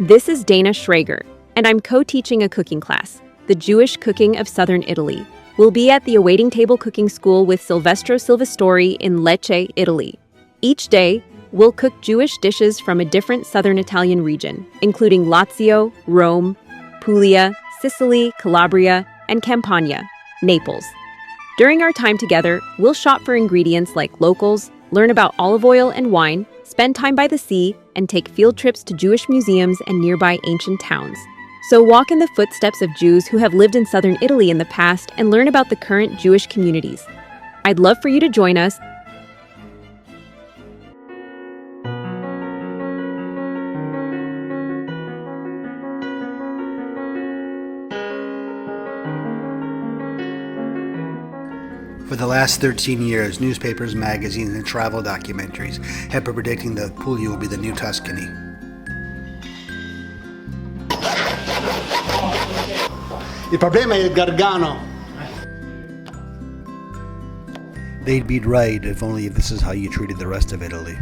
This is Dana Schrager, and I'm co-teaching a cooking class, The Jewish Cooking of Southern Italy. We'll be at the Awaiting Table Cooking School with Silvestro Silvestori in Lecce, Italy. Each day, we'll cook Jewish dishes from a different southern Italian region, including Lazio, Rome, Puglia, Sicily, Calabria, and Campania, Naples. During our time together, we'll shop for ingredients like locals, learn about olive oil and wine, spend time by the sea, and take field trips to Jewish museums and nearby ancient towns. So walk in the footsteps of Jews who have lived in southern Italy in the past and learn about the current Jewish communities. I'd love for you to join us. For the last 13 years, newspapers, magazines, and travel documentaries have been predicting that Puglia will be the new Tuscany. Il problema è il gargano. They'd be right if only this is how you treated the rest of Italy.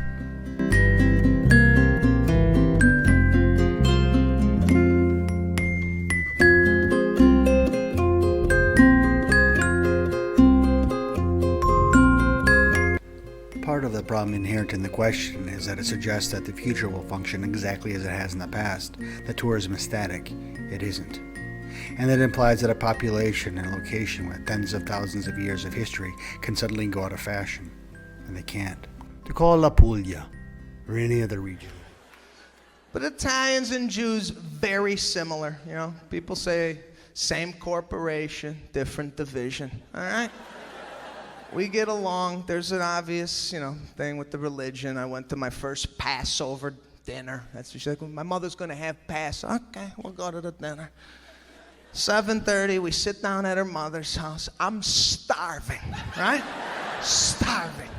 Part of the problem inherent in the question is that it suggests that the future will function exactly as it has in the past, that tourism is static. It isn't. And that implies that a population and location with tens of thousands of years of history can suddenly go out of fashion. And they can't. To call La Puglia, or any other region. But Italians and Jews, very similar, you know. People say, same corporation, different division, all right? We get along. There's an obvious, thing with the religion. I went to my first Passover dinner. That's what she's like, well, my mother's going to have Pass. Okay, we'll go to the dinner. 7:30, we sit down at her mother's house. I'm starving, right? Starving.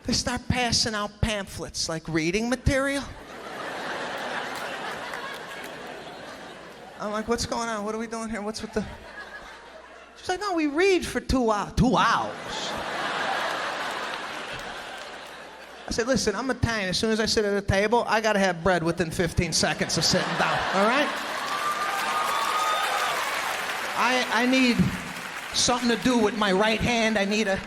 They start passing out pamphlets, like reading material. I'm like, what's going on? What are we doing here? What's with the... She's like, no, we read for 2 hours. 2 hours? I said, listen, I'm Italian. As soon as I sit at a table, I gotta have bread within 15 seconds of sitting down, all right? I need something to do with my right hand. I need is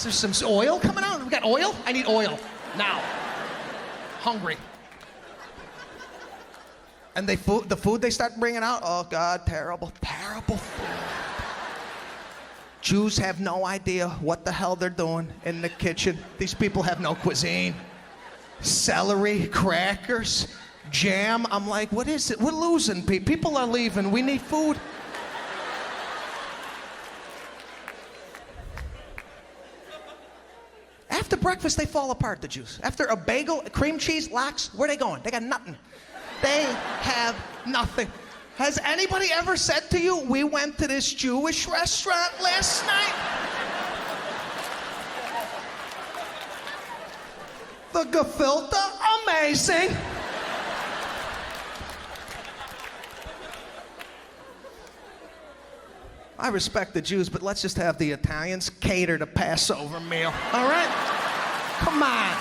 there some oil coming out? We got oil? I need oil, now. Hungry. And the food they start bringing out, oh God, terrible, terrible food. Jews have no idea what the hell they're doing in the kitchen. These people have no cuisine. Celery, crackers, jam. I'm like, what is it? We're losing people. People are leaving. We need food. After breakfast, they fall apart, the Jews. After a bagel, cream cheese, lox, where are they going? They got nothing. They have nothing. Has anybody ever said to you, we went to this Jewish restaurant last night? The gefilte, amazing. I respect the Jews, but let's just have the Italians cater the Passover meal, all right? Come on.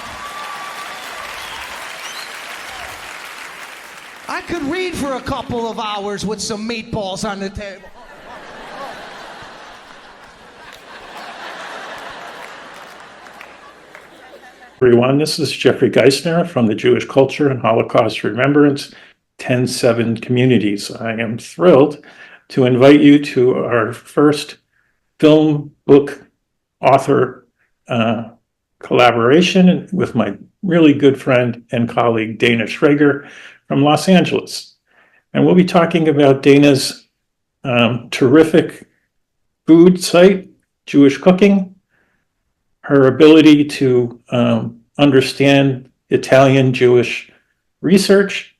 I could read for a couple of hours with some meatballs on the table. Everyone, this is Jeffrey Geisner from the Jewish Culture and Holocaust Remembrance 10-7 Communities. I am thrilled to invite you to our first film book author collaboration with my really good friend and colleague Dana Schrager from Los Angeles. And we'll be talking about Dana's terrific food site, Jewish Cooking, her ability to understand Italian Jewish research.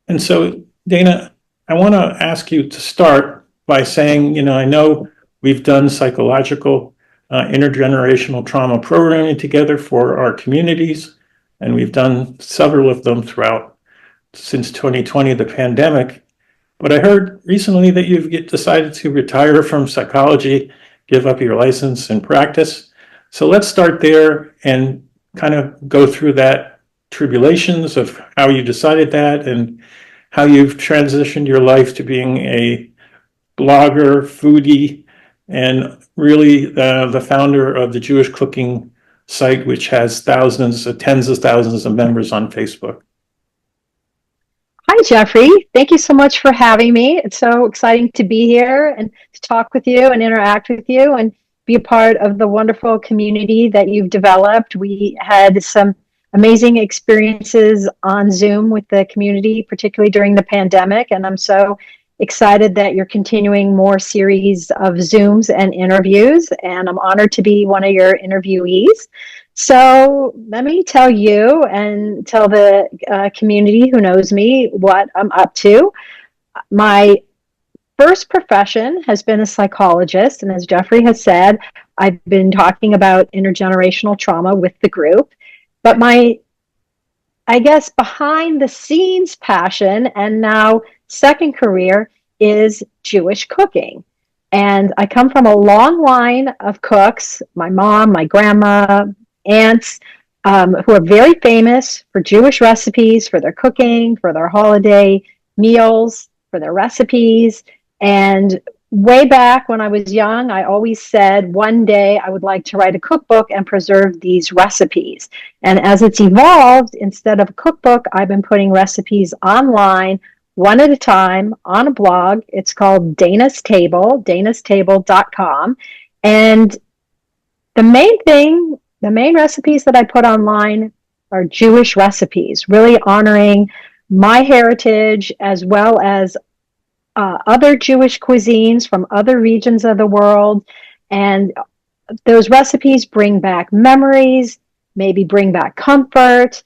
And so, Dana, I want to ask you to start by saying, I know we've done psychological intergenerational trauma programming together for our communities, and we've done several of them since 2020, the pandemic. But I heard recently that you've decided to retire from psychology, give up your license and practice. So let's start there and kind of go through that tribulations of how you decided that and how you've transitioned your life to being a blogger, foodie, and really the founder of the Jewish cooking site, which has tens of thousands of members on Facebook. Hi, Jeffrey. Thank you so much for having me. It's so exciting to be here and to talk with you and interact with you and be a part of the wonderful community that you've developed. We had some amazing experiences on Zoom with the community, particularly during the pandemic. And I'm so excited that you're continuing more series of Zooms and interviews. And I'm honored to be one of your interviewees. So let me tell you and tell the community who knows me what I'm up to. My first profession has been a psychologist. And as Jeffrey has said, I've been talking about intergenerational trauma with the group. But my, I guess, behind the scenes passion and now second career is Jewish cooking. And I come from a long line of cooks, my mom, my grandma, aunts, who are very famous for Jewish recipes, for their cooking, for their holiday meals, for their recipes. And way back when I was young, I always said one day I would like to write a cookbook and preserve these recipes. And as it's evolved, instead of a cookbook, I've been putting recipes online one at a time on a blog. It's called Dana's Table, danastable.com. And the main recipes that I put online are Jewish recipes, really honoring my heritage as well as other Jewish cuisines from other regions of the world. And those recipes bring back memories, maybe bring back comfort.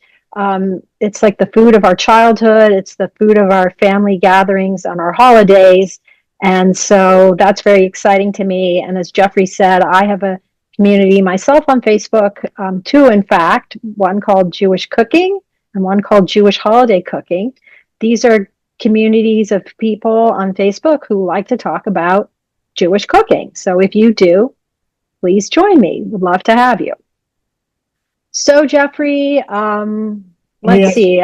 It's like the food of our childhood. It's the food of our family gatherings on our holidays. And so that's very exciting to me. And as Jeffrey said, I have a community myself on Facebook, two, in fact, one called Jewish Cooking and one called Jewish Holiday Cooking. These are communities of people on Facebook who like to talk about Jewish cooking. So if you do, please join me. Would love to have you. So Jeffrey, let's see.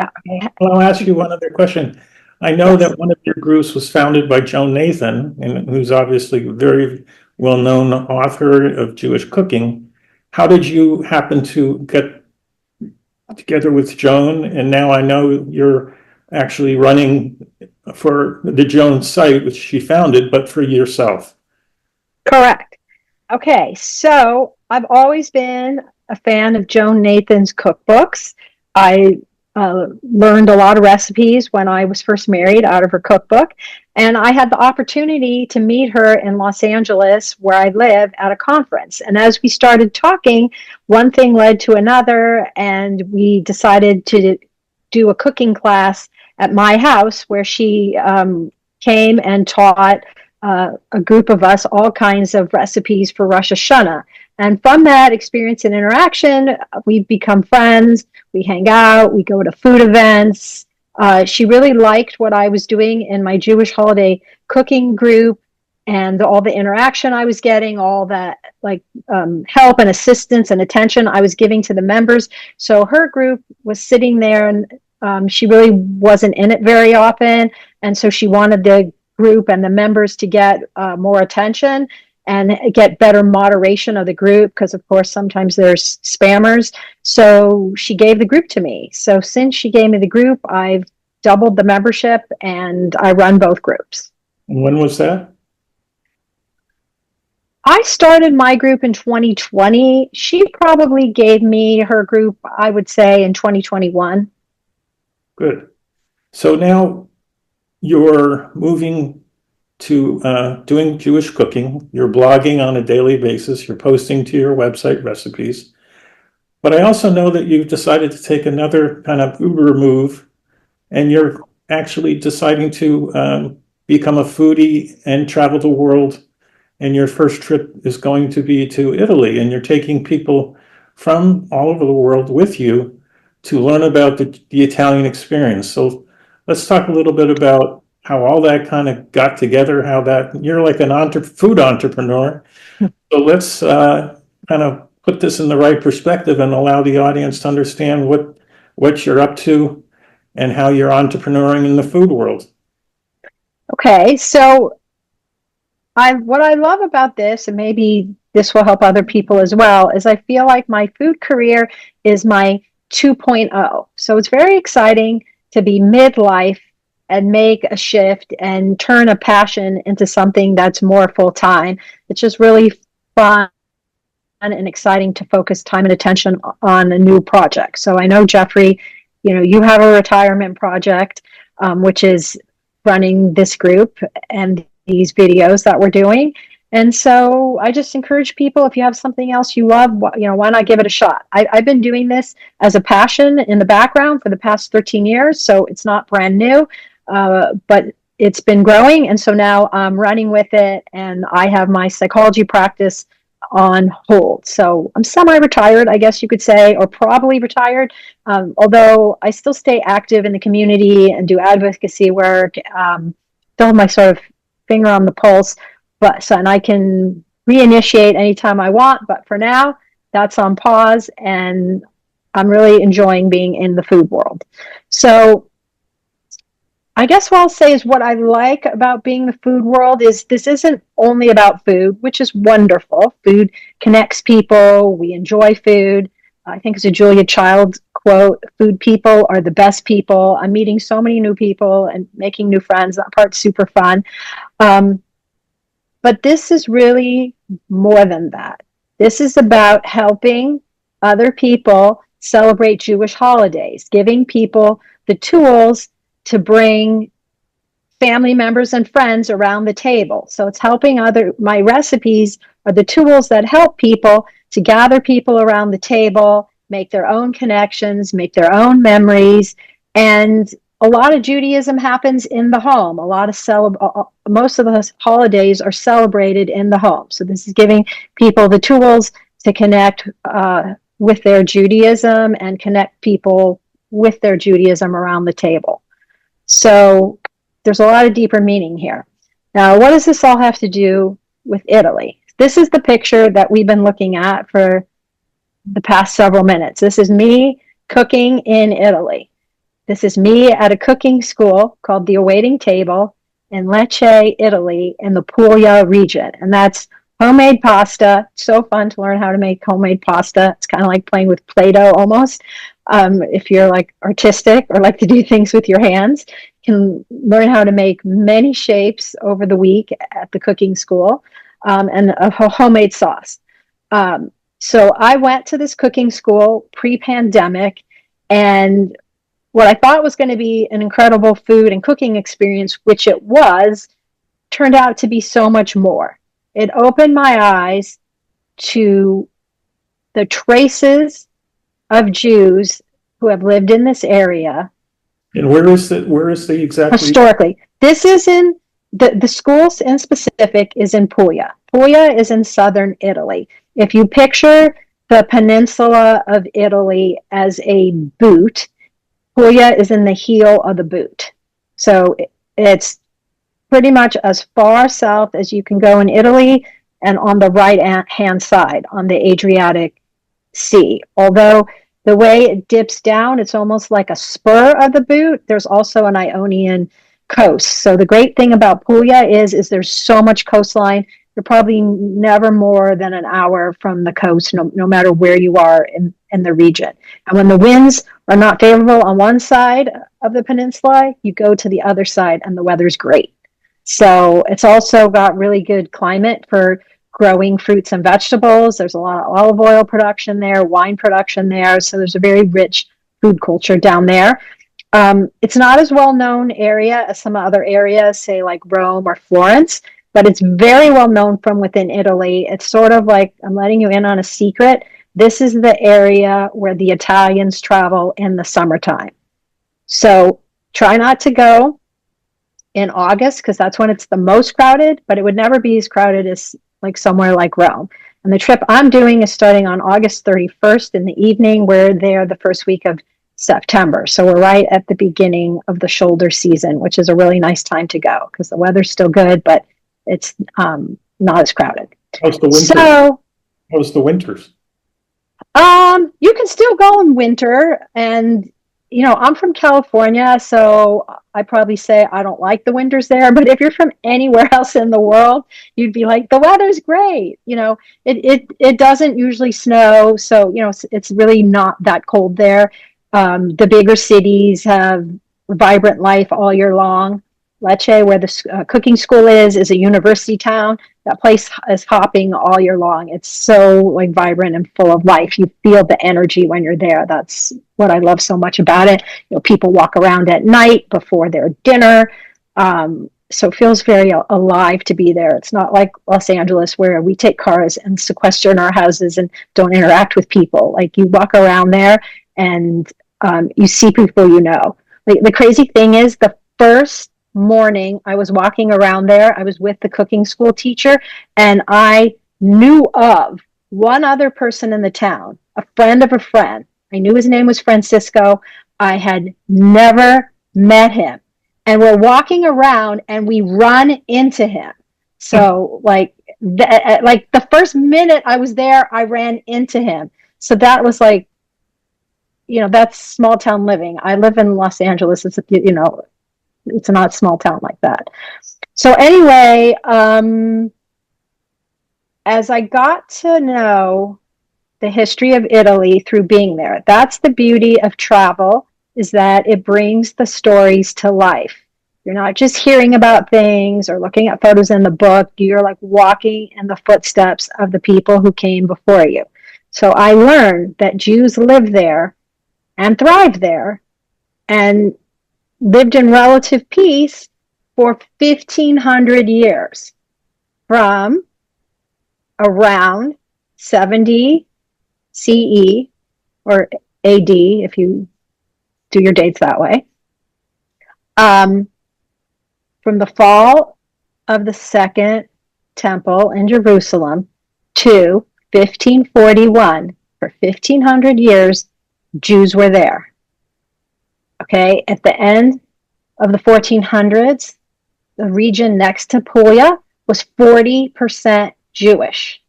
I'll ask you one other question. I know that one of your groups was founded by Joan Nathan, and who's obviously a very well-known author of Jewish cooking. How did you happen to get together with Joan? And now I know you're actually running for the Joan site, which she founded, but for yourself. Correct. Okay, so I've always been a fan of Joan Nathan's cookbooks. I learned a lot of recipes when I was first married out of her cookbook. And I had the opportunity to meet her in Los Angeles, where I live, at a conference. And as we started talking, one thing led to another, and we decided to do a cooking class at my house, where she came and taught a group of us all kinds of recipes for Rosh Hashanah. And from that experience and interaction, we've become friends. We hang out, we go to food events. She really liked what I was doing in my Jewish holiday cooking group and all the interaction I was getting, all that help and assistance and attention I was giving to the members. So her group was sitting there, and she really wasn't in it very often. And so she wanted the group and the members to get more attention and get better moderation of the group, because of course sometimes there's spammers. So she gave the group to me. So since she gave me the group, I've doubled the membership and I run both groups. And when was that? I started my group in 2020. She probably gave me her group, I would say, in 2021. Good. So now you're moving to doing Jewish cooking. You're blogging on a daily basis. You're posting to your website recipes. But I also know that you've decided to take another kind of Uber move, and you're actually deciding to become a foodie and travel the world. And your first trip is going to be to Italy, and you're taking people from all over the world with you to learn about the Italian experience. So let's talk a little bit about how all that kind of got together, how that you're like an food entrepreneur. So let's kind of put this in the right perspective and allow the audience to understand what what you're up to, and how you're entrepreneuring in the food world. Okay, so what I love about this, and maybe this will help other people as well, is I feel like my food career is my 2.0. So it's very exciting to be midlife and make a shift and turn a passion into something that's more full time. It's just really fun and exciting to focus time and attention on a new project. So I know, Jeffrey, you have a retirement project, which is running this group and these videos that we're doing. And so I just encourage people, if you have something else you love, why not give it a shot? I've been doing this as a passion in the background for the past 13 years, so it's not brand new, but it's been growing. And so now I'm running with it, and I have my psychology practice on hold. So I'm semi-retired, I guess you could say, or probably retired, although I still stay active in the community and do advocacy work, still have my sort of finger on the pulse, and I can reinitiate anytime I want, but for now, that's on pause, and I'm really enjoying being in the food world. So I guess what I'll say is what I like about being in the food world is this isn't only about food, which is wonderful. Food connects people. We enjoy food. I think it's a Julia Child quote, food people are the best people. I'm meeting so many new people and making new friends. That part's super fun. But this is really more than that. This is about helping other people celebrate Jewish holidays, giving people the tools to bring family members and friends around the table. So it's helping my recipes are the tools that help people to gather people around the table, make their own connections, make their own memories. And a lot of Judaism happens in the home. Most of the holidays are celebrated in the home. So this is giving people the tools to connect with their Judaism and connect people with their Judaism around the table. So there's a lot of deeper meaning here. Now, what does this all have to do with Italy? This is the picture that we've been looking at for the past several minutes. This is me cooking in Italy. This is me at a cooking school called the Awaiting Table in Lecce, Italy, in the Puglia region. And that's homemade pasta. It's so fun to learn how to make homemade pasta. It's kind of like playing with Play-Doh almost. If you're like artistic or like to do things with your hands, you can learn how to make many shapes over the week at the cooking school, and a homemade sauce. So I went to this cooking school pre-pandemic, and what I thought was going to be an incredible food and cooking experience, which it was, turned out to be so much more. It opened my eyes to the traces of Jews who have lived in this area. And where is the exact historically? This is in the schools in specific is in Puglia. Puglia is in southern Italy. If you picture the peninsula of Italy as a boot, Puglia is in the heel of the boot. So it's pretty much as far south as you can go in Italy, and on the right-hand side on the Adriatic Sea. Although the way it dips down, it's almost like a spur of the boot. There's also an Ionian coast. So the great thing about Puglia is there's so much coastline. You're probably never more than an hour from the coast, no matter where you are in the region. And when the winds are not favorable on one side of the peninsula, you go to the other side and the weather's great. So it's also got really good climate for growing fruits and vegetables. There's a lot of olive oil production there, wine production there. So there's a very rich food culture down there. It's not as well-known area as some other areas, say like Rome or Florence, but it's very well known from within Italy. It's sort of like, I'm letting you in on a secret. This is the area where the Italians travel in the summertime. So try not to go in August, because that's when it's the most crowded, but it would never be as crowded as like somewhere like Rome. And the trip I'm doing is starting on August 31st in the evening. We're there the first week of September. So we're right at the beginning of the shoulder season, which is a really nice time to go because the weather's still good, but it's not as crowded. How's the winter? So, how's the winters? you can still go in winter, and I'm from California, so I probably say I don't like the winters there. But if you're from anywhere else in the world, you'd be like, the weather's great. It doesn't usually snow, so it's really not that cold there. The bigger cities have vibrant life all year long. Lecce, where the cooking school is a university town. That place is hopping all year long. It's so like vibrant and full of life. You feel the energy when you're there. That's what I love so much about it. People walk around at night before their dinner. So it feels very alive to be there. It's not like Los Angeles where we take cars and sequester in our houses and don't interact with people. Like you walk around there and you see people the crazy thing is the first morning I was walking around there, I was with the cooking school teacher, and I knew of one other person in the town, a friend of a friend. I knew his name was Francisco. I had never met him. And we're walking around and we run into him. So the first minute I was there, I ran into him. So that was like, that's small town living. I live in Los Angeles. It's not a small town like that. So anyway, as I got to know the history of Italy through being there, that's the beauty of travel, is that it brings the stories to life. You're not just hearing about things or looking at photos in the book. You're like walking in the footsteps of the people who came before you. So I learned that Jews lived there and thrived there and lived in relative peace for 1,500 years, from around 70 CE or AD, if you do your dates that way, from the fall of the Second Temple in Jerusalem to 1541. For 1,500 years, Jews were there. Okay, at the end of the 1400s, the region next to Puglia was 40% Jewish.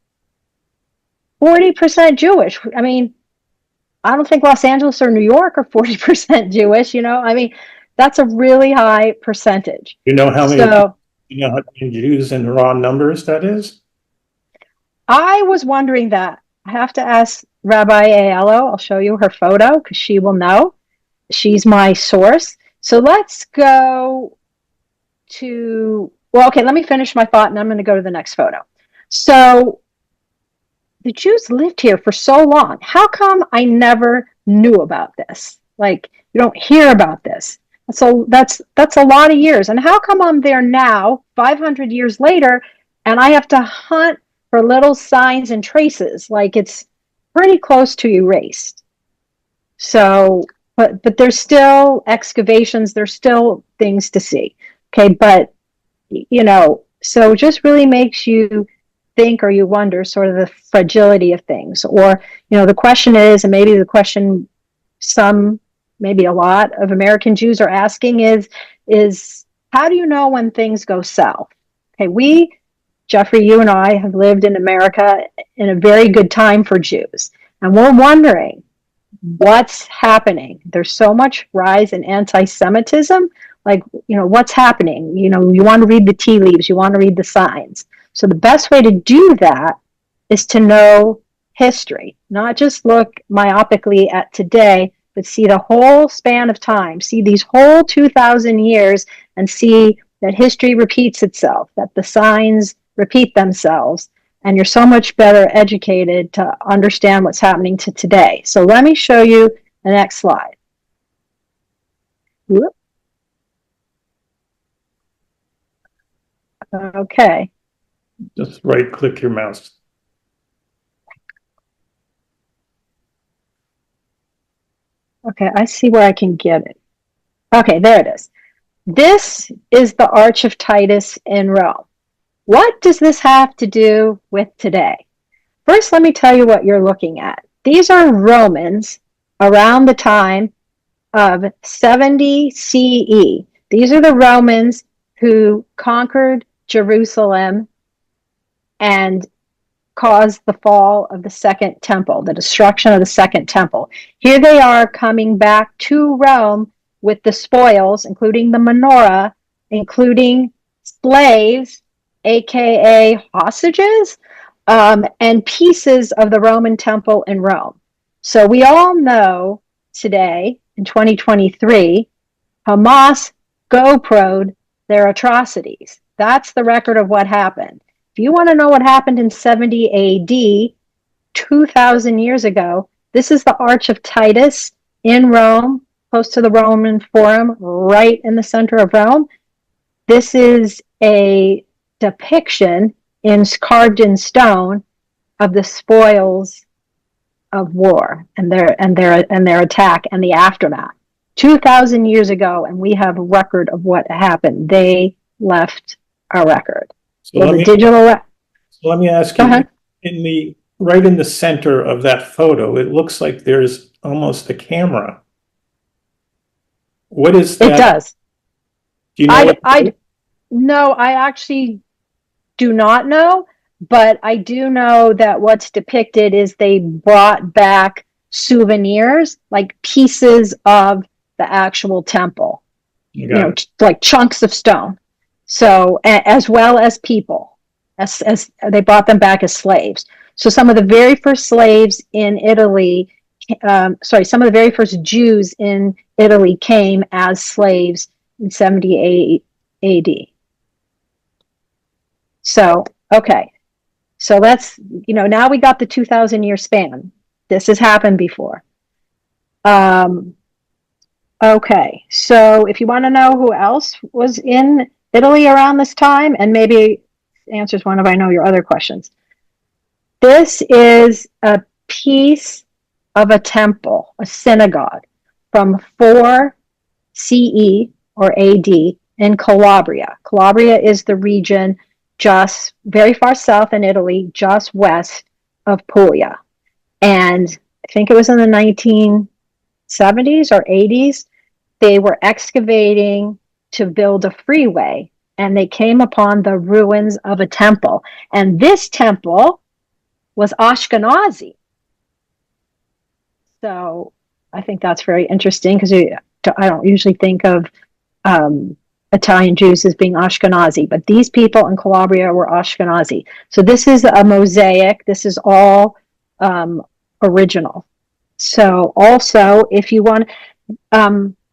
40% Jewish. I mean, I don't think Los Angeles or New York are 40% Jewish, I mean, that's a really high percentage. You know how many Jews in raw numbers that is? I was wondering that. I have to ask Rabbi Aiello. I'll show you her photo because she will know. She's my source. So let's go okay, let me finish my thought and I'm going to go to the next photo. So the Jews lived here for so long. How come I never knew about this? Like, you don't hear about this. So that's a lot of years. And how come I'm there now, 500 years later, and I have to hunt for little signs and traces? Like, it's pretty close to erased. So, but there's still excavations, there's still things to see. Okay, but so it just really makes you think, or you wonder sort of the fragility of things. Or, the question is, and maybe the question maybe a lot of American Jews are asking is how do you know when things go south? Okay, Jeffrey, you and I have lived in America in a very good time for Jews. And we're wondering what's happening. There's so much rise in anti-Semitism. Like, what's happening? You want to read the tea leaves, you want to read the signs. So the best way to do that is to know history, not just look myopically at today, but see the whole span of time, see these whole 2,000 years and see that history repeats itself, that the signs repeat themselves, and you're so much better educated to understand what's happening to today. So let me show you the next slide. Whoop. Okay. Just right click your mouse. Okay, I see where I can get it. Okay, there it is. This is the Arch of Titus in Rome. What does this have to do with today? First, let me tell you what you're looking at. These are Romans around the time of 70 CE. These are the Romans who conquered Jerusalem and caused the fall of the Second Temple, the destruction of the Second Temple. Here they are coming back to Rome with the spoils, including the menorah, including slaves, aka hostages, and pieces of the Roman temple in Rome. So we all know today, in 2023, Hamas GoPro'd their atrocities. That's the record of what happened. If you want to know what happened in 70 AD, 2,000 years ago, this is the Arch of Titus in Rome, close to the Roman Forum, right in the center of Rome. This is a depiction carved in stone of the spoils of war and their attack and the aftermath. 2,000 years ago, and we have a record of what happened. They left a record. So Well, let me ask Go you, ahead. right in the center of that photo, it looks like there's almost a camera. What is that? It does. Do you know No, I actually do not know, but I do know that what's depicted is they brought back souvenirs, like pieces of the actual temple, like chunks of stone. So, as well as people, as they brought them back as slaves. So, some of the very first slaves in Italy, some of the very first Jews in Italy came as slaves in 78 AD. So, okay. So now we got the 2,000-year span. This has happened before. Okay. So if you want to know who else was in Italy around this time, and maybe answers one of your other questions. This is a piece of a temple, a synagogue from 4 CE or AD in Calabria. Calabria is the region just very far south in Italy, just west of Puglia. And I think it was in the 1970s or 80s, they were excavating to build a freeway, and they came upon the ruins of a temple. And this temple was Ashkenazi. So I think that's very interesting, because I don't usually think of Italian Jews as being Ashkenazi, but these people in Calabria were Ashkenazi. So this is a mosaic. This is all original. So also, if you want,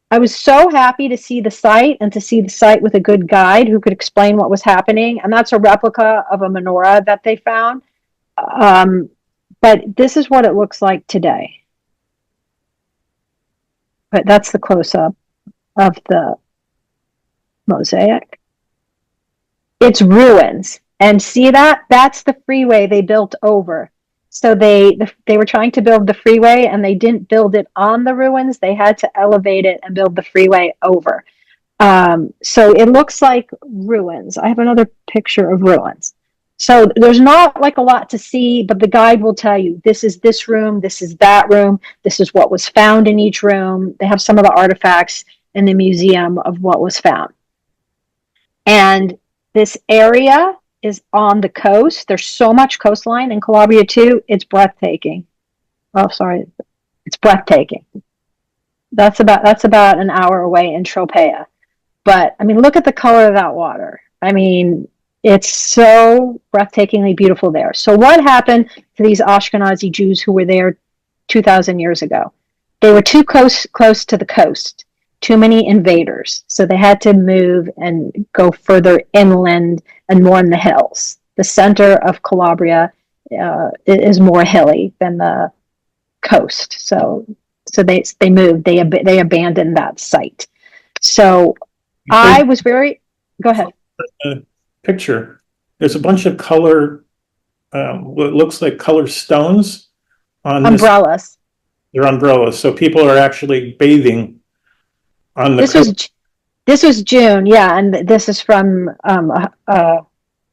I was so happy to see the site, and to see the site with a good guide who could explain what was happening. And that's a replica of a menorah that they found. But this is what it looks like today. But that's the close-up of the mosaic. It's ruins. And see that? That's the freeway they built over. So they were trying to build the freeway, and they didn't build it on the ruins. They had to elevate it and build the freeway over. So it looks like ruins. I have another picture of ruins. So there's not like a lot to see, but the guide will tell you, this is this room, this is that room, this is what was found in each room. They have some of the artifacts in the museum of what was found. And this area is on the coast. There's so much coastline in Calabria too. It's breathtaking. Oh, sorry. It's breathtaking. That's about an hour away in Tropea. But I mean, look at the color of that water. I mean, it's so breathtakingly beautiful there. So what happened to these Ashkenazi Jews who were there 2,000 years ago? They were too close to the coast. Too many invaders. So they had to move and go further inland and more in the hills. The center of Calabria is more hilly than the coast. So they moved. They abandoned that site. So I was very. Go ahead. Picture. There's a bunch of color. What looks like color stones on umbrellas. They're umbrellas. So people are actually bathing. This was June, yeah, and this is from a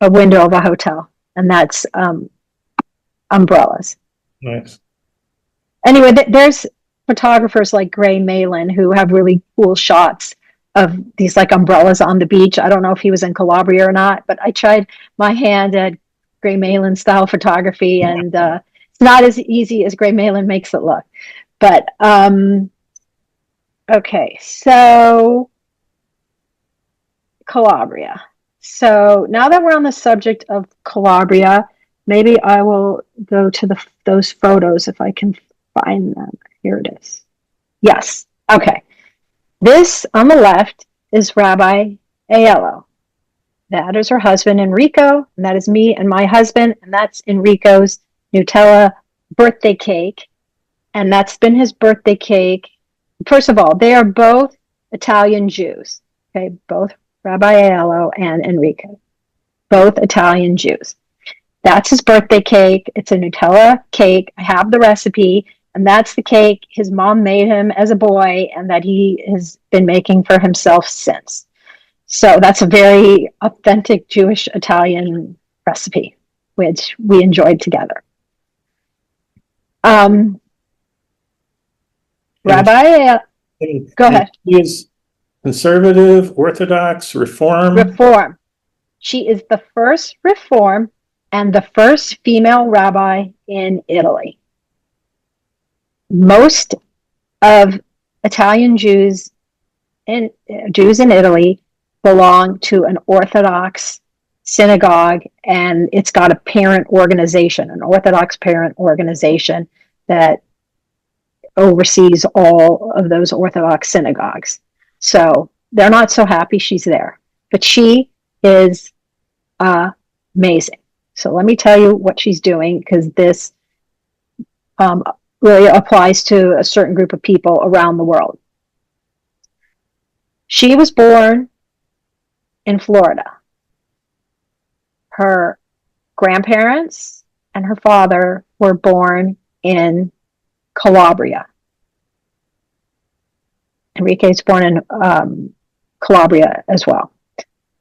window of a hotel, and that's umbrellas. Nice. Anyway, there's photographers like Gray Malin who have really cool shots of these like umbrellas on the beach. I don't know if he was in Calabria or not, but I tried my hand at Gray Malin style photography, and it's not as easy as Gray Malin makes it look. But okay, so Calabria. So now that we're on the subject of Calabria, maybe I will go to those photos if I can find them. Here it is. Yes. Okay. This on the left is Rabbi Aiello. That is her husband, Enrico, and that is me and my husband, and that's Enrico's Nutella birthday cake. And that's been his birthday cake. First of all, they are both Italian Jews. Okay, both Rabbi Aiello and Enrico, both Italian Jews. That's his birthday cake. It's a Nutella cake. I have the recipe, and that's the cake his mom made him as a boy and that he has been making for himself since. So that's a very authentic Jewish Italian recipe, which we enjoyed together. Rabbi, go ahead. He is conservative, Orthodox, Reform. Reform. She is the first Reform and the first female rabbi in Italy. Most of Italian Jews in Italy belong to an Orthodox synagogue, and it's got a parent organization, an Orthodox parent organization that oversees all of those Orthodox synagogues. So they're not so happy she's there, but she is amazing. So let me tell you what she's doing, because this really applies to a certain group of people around the world. She was born in Florida. Her grandparents and her father were born in Calabria. Enrique's born in Calabria as well.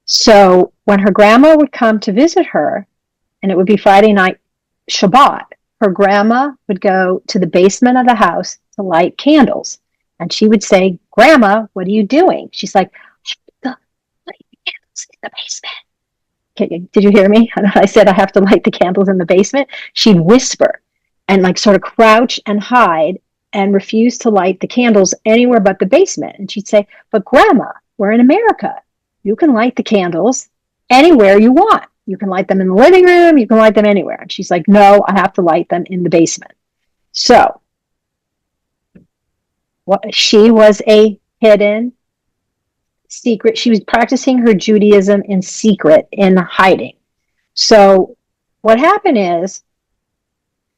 So when her grandma would come to visit her, and it would be Friday night Shabbat, her grandma would go to the basement of the house to light candles. And she would say, "Grandma, what are you doing?" She's like, "Light the candles in the basement." Okay, did you hear me? I said I have to light the candles in the basement. She'd whisper and like sort of crouch and hide and refuse to light the candles anywhere but the basement. And she'd say, "But Grandma, we're in America. You can light the candles anywhere you want. You can light them in the living room. You can light them anywhere." And she's like, "No, I have to light them in the basement." So she was a hidden secret. She was practicing her Judaism in secret, in hiding. So what happened is,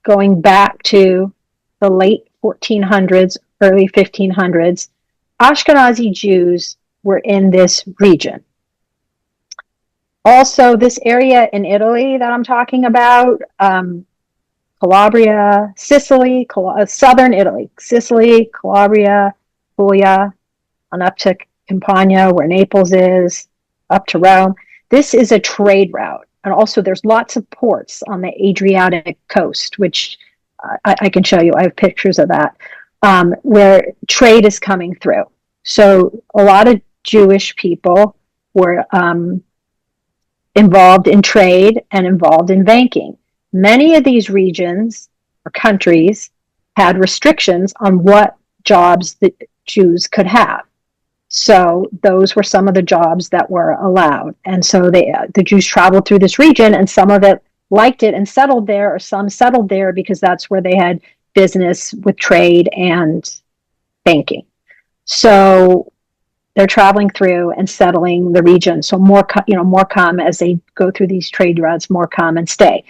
going back to the late 1400s, early 1500s, Ashkenazi Jews were in this region. Also, this area in Italy that I'm talking about, Calabria, Sicily, southern Italy, Sicily, Calabria, Puglia, and up to Campania, where Naples is, up to Rome. This is a trade route. And also there's lots of ports on the Adriatic coast, which I can show you. I have pictures of that, where trade is coming through. So a lot of Jewish people were involved in trade and involved in banking. Many of these regions or countries had restrictions on what jobs the Jews could have. So those were some of the jobs that were allowed. And so the Jews traveled through this region, and some of it liked it and settled there, or some settled there because that's where they had business with trade and banking. So they're traveling through and settling the region. So more come as they go through these trade routes, more come and stay.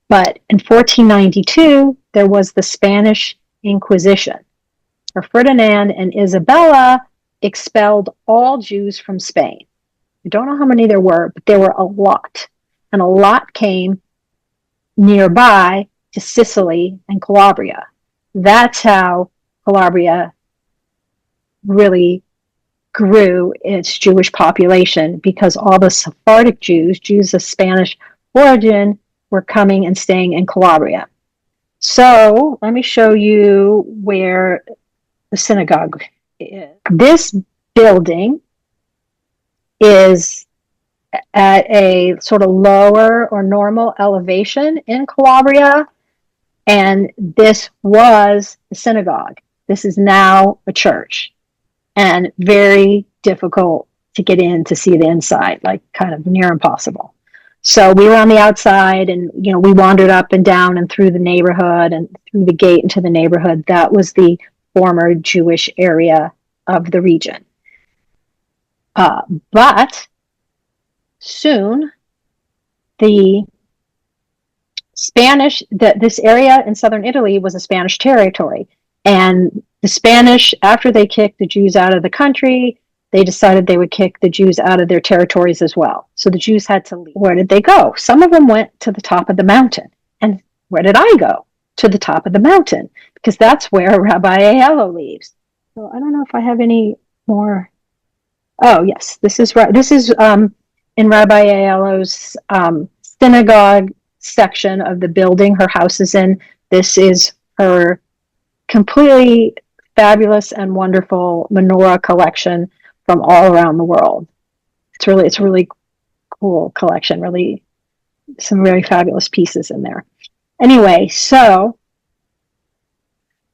But in 1492, there was the Spanish Inquisition, where Ferdinand and Isabella expelled all Jews from Spain. I don't know how many there were, but there were a lot. And a lot came nearby to Sicily and Calabria. That's how Calabria really grew its Jewish population, because all the Sephardic Jews of Spanish origin, were coming and staying in Calabria. So let me show you where the synagogue is. This building is at a sort of lower or normal elevation in Calabria. And this was the synagogue. This is now a church, and very difficult to get in to see the inside, like kind of near impossible. So we were on the outside, and we wandered up and down and through the neighborhood and through the gate into the neighborhood. That was the former Jewish area of the region. But soon, the Spanish, this area in southern Italy was a Spanish territory. And the Spanish, after they kicked the Jews out of the country, they decided they would kick the Jews out of their territories as well. So the Jews had to leave. Where did they go? Some of them went to the top of the mountain. And where did I go? To the top of the mountain, because that's where Rabbi Aiello lives. So I don't know if I have any more. Oh, yes, this is in Rabbi Aiello's synagogue section of the building her house is in. This is her completely fabulous and wonderful menorah collection from all around the world. It's a really cool collection, really some very fabulous pieces in there. Anyway, so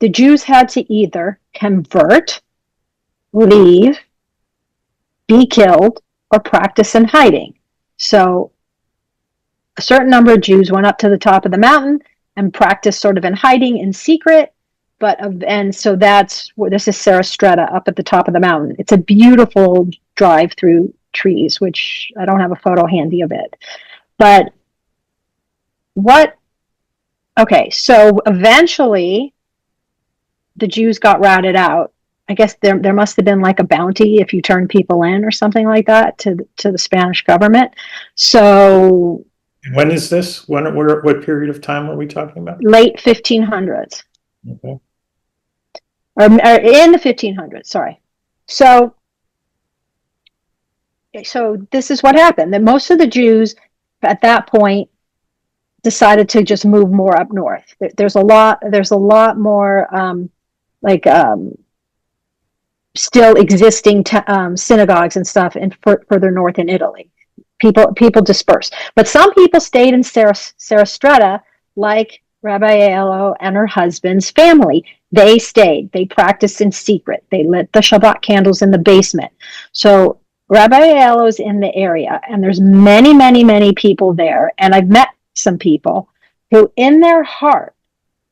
the Jews had to either convert, leave, be killed, or practice in hiding. So a certain number of Jews went up to the top of the mountain and practiced sort of in hiding in secret. And so that's where this is Serra Stretta up at the top of the mountain. It's a beautiful drive through trees, which I don't have a photo handy of it. But okay, so eventually the Jews got routed out. I guess there must have been like a bounty if you turn people in or something like that to the Spanish government. So when is this? What period of time are we talking about? Late 1500s. Okay. Or in the 1500s, sorry. So this is what happened. That most of the Jews at that point decided to just move more up north. There's a lot more still existing synagogues and stuff further north in Italy. People dispersed, but some people stayed in Serra Stretta, like Rabbi Aiello and her husband's family. They stayed. They practiced in secret. They lit the Shabbat candles in the basement. So Rabbi Aiello's in the area, and there's many, many, many people there. And I've met some people who, in their heart,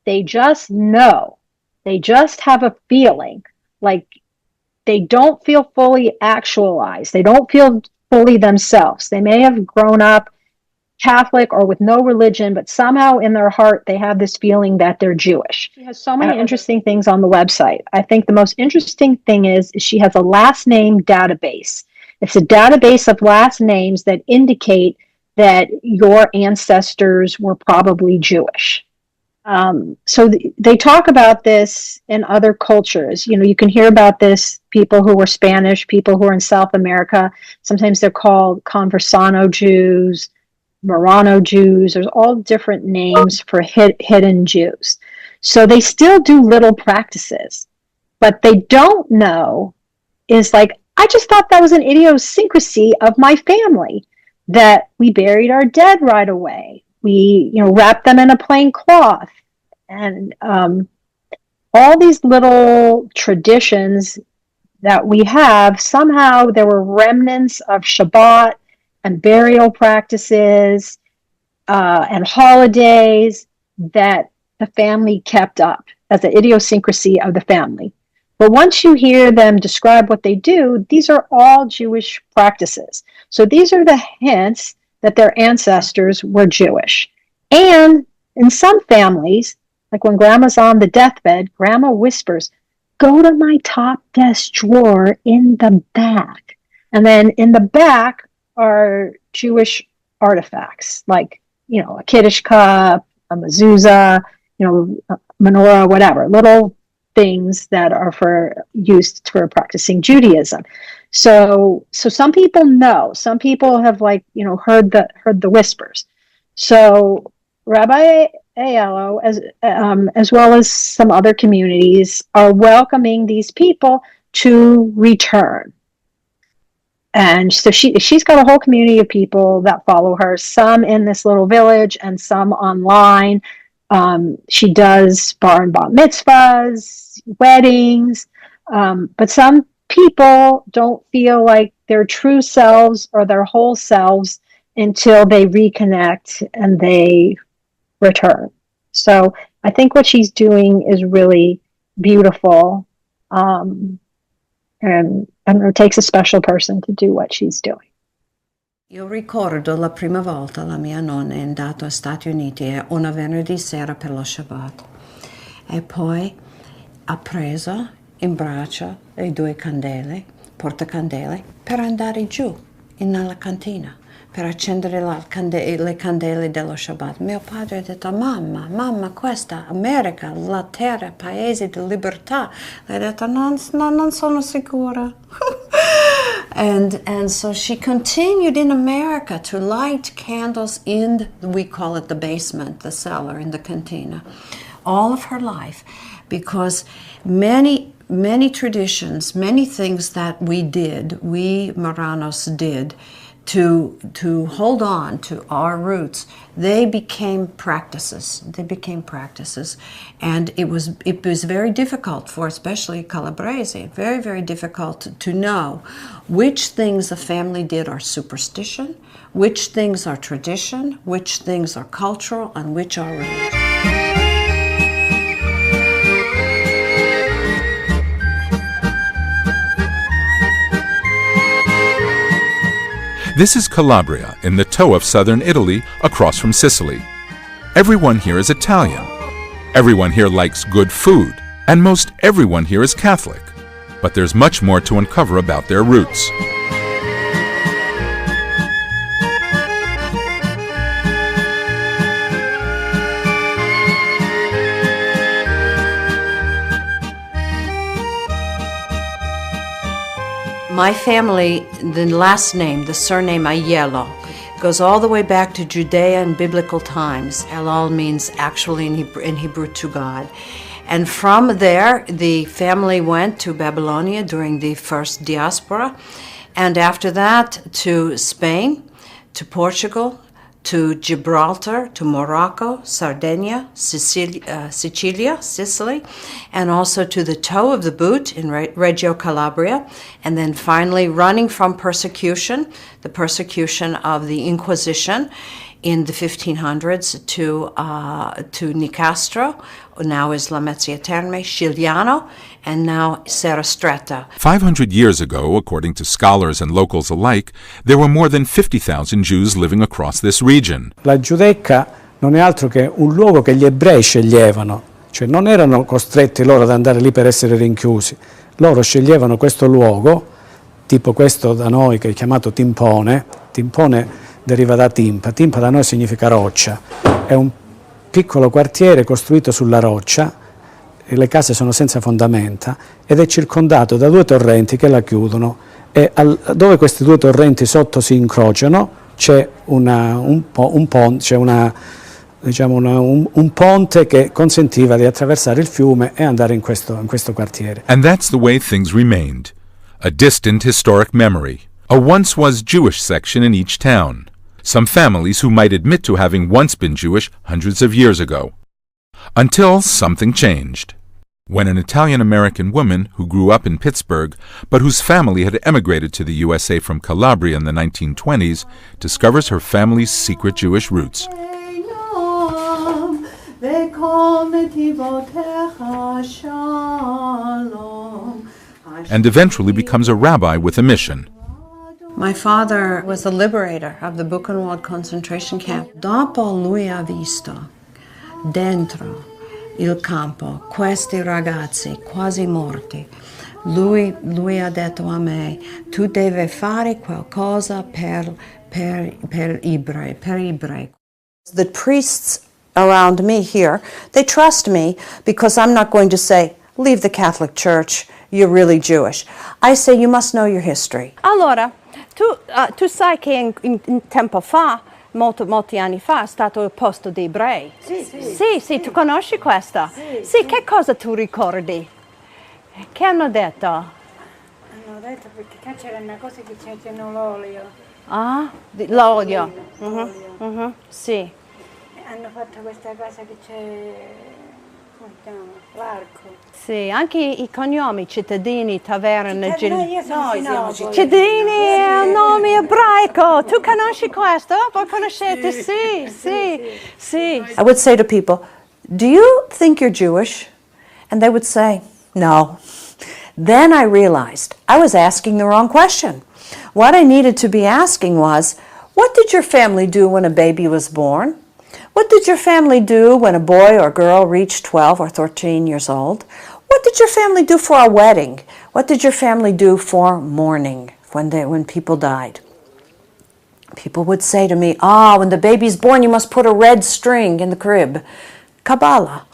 they just know, they just have a feeling like they don't feel fully actualized. They don't feel fully themselves. They may have grown up Catholic or with no religion, but somehow in their heart they have this feeling that they're Jewish. She has so many interesting things on the website. I think the most interesting thing is she has a last name database. It's a database of last names that indicate that your ancestors were probably Jewish. So they talk about this in other cultures. You can hear about this, people who were Spanish, people who are in South America. Sometimes they're called Conversano Jews, Marrano Jews. There's all different names for hidden Jews. So they still do little practices. But they don't know is like, I just thought that was an idiosyncrasy of my family, that we buried our dead right away. We, wrapped them in a plain cloth. And all these little traditions that we have, somehow there were remnants of Shabbat and burial practices and holidays that the family kept up as an idiosyncrasy of the family. But once you hear them describe what they do, these are all Jewish practices. So these are the hints that their ancestors were Jewish. And in some families, like when grandma's on the deathbed, grandma whispers, "Go to my top desk drawer in the back." And then in the back are Jewish artifacts, like, a Kiddush cup, a mezuzah, a menorah, whatever, little things that are used for practicing Judaism. So some people know, some people have heard the whispers. So Rabbi Aiello, as well as some other communities, are welcoming these people to return. And so she's got a whole community of people that follow her, some in this little village and some online. She does bar and bat mitzvahs, weddings, but some people don't feel like their true selves or their whole selves until they reconnect and they return. So I think what she's doing is really beautiful. And it takes a special person to do what she's doing. Io ricordo la prima volta la mia nonna è andata agli Stati Uniti una venerdì sera per lo Shabbat e poi ha preso in braccio le due candele, portacandele, per andare giù nella cantina, per accendere le candele dello Shabbat. Mio padre ha detto, mamma, questa America, la terra, paese di libertà. Lei ha detto, non sono sicura. And so she continued in America to light candles in, we call it the basement, the cellar, in the cantina, all of her life, because many traditions, many things that we Marranos did, to hold on to our roots, they became practices. And it was very difficult for especially Calabrese, very, very difficult to know which things the family did are superstition, which things are tradition, which things are cultural, and which are religious. This is Calabria, in the toe of southern Italy, across from Sicily. Everyone here is Italian. Everyone here likes good food, and most everyone here is Catholic. But there's much more to uncover about their roots. My family, the last name, the surname Aiello, goes all the way back to Judea and biblical times. Elul means actually in Hebrew to God. And from there, the family went to Babylonia during the first diaspora, and after that to Spain, to Portugal, to Gibraltar, to Morocco, Sardinia, Sicilia, Sicily, and also to the toe of the boot in Reggio Calabria, and then finally running from persecution, the persecution of the Inquisition in the 1500s to Nicastro, now is La Mezzia Terme, Scigliano, and now Serra Stretta. 500 years ago, according to scholars and locals alike, there were more than 50,000 Jews living across this region. La Giudecca non è altro che un luogo che gli ebrei sceglievano, cioè non erano costretti loro ad andare lì per essere rinchiusi, loro sceglievano questo luogo, tipo questo da noi che è chiamato timpone deriva da timpa da noi significa roccia, è un piccolo quartiere costruito sulla roccia, le case sono senza fondamenta ed è circondato da due torrenti che la chiudono e dove questi due torrenti sotto si incrociano c'è un ponte che consentiva di attraversare il fiume e andare in questo quartiere. And that's the way things remained. A distant historic memory. A once was Jewish section in each town. Some families who might admit to having once been Jewish hundreds of years ago. Until something changed. When an Italian-American woman who grew up in Pittsburgh, but whose family had emigrated to the USA from Calabria in the 1920s, discovers her family's secret Jewish roots. And eventually becomes a rabbi with a mission. My father was the liberator of the Buchenwald concentration camp. Dopo lui ha visto dentro il campo questi ragazzi quasi morti. Lui ha detto a me, tu devi fare qualcosa per ebrei. The priests around me here, they trust me because I'm not going to say, leave the Catholic Church, you're really Jewish. I say, you must know your history. Allora, tu sai che in tempo fa, molti anni fa, è stato il posto dei ebrei. Sì, tu conosci questa? Sì, che cosa tu ricordi? Che hanno detto? Hanno detto perché qua c'era una cosa che c'era l'olio. Ah, l'olio. Sì. Hanno fatto questa cosa che c'è, come si chiama? L'arco. Sì, anche i cognomi cittadini, taverne, Io sono Sinopoli. cittadini è un nome ebraico. Tu conosci questo? Voi conoscete? Sì, sì, sì. I would say to people, do you think you're Jewish? And they would say, no. Then I realized I was asking the wrong question. What I needed to be asking was, what did your family do when a baby was born? What did your family do when a boy or girl reached 12 or 13 years old? What did your family do for a wedding? What did your family do for mourning when people died? People would say to me, when the baby's born, you must put a red string in the crib. Kabbalah.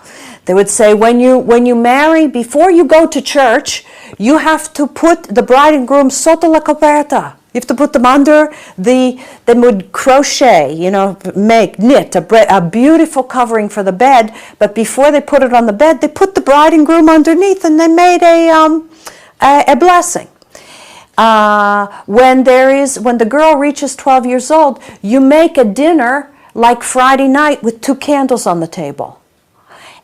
They would say, when you marry, before you go to church, you have to put the bride and groom sotto la coperta. You have to put them under they would crochet, knit a beautiful covering for the bed, but before they put it on the bed, they put the bride and groom underneath and they made a blessing. When the girl reaches 12 years old, you make a dinner like Friday night with 2 candles on the table.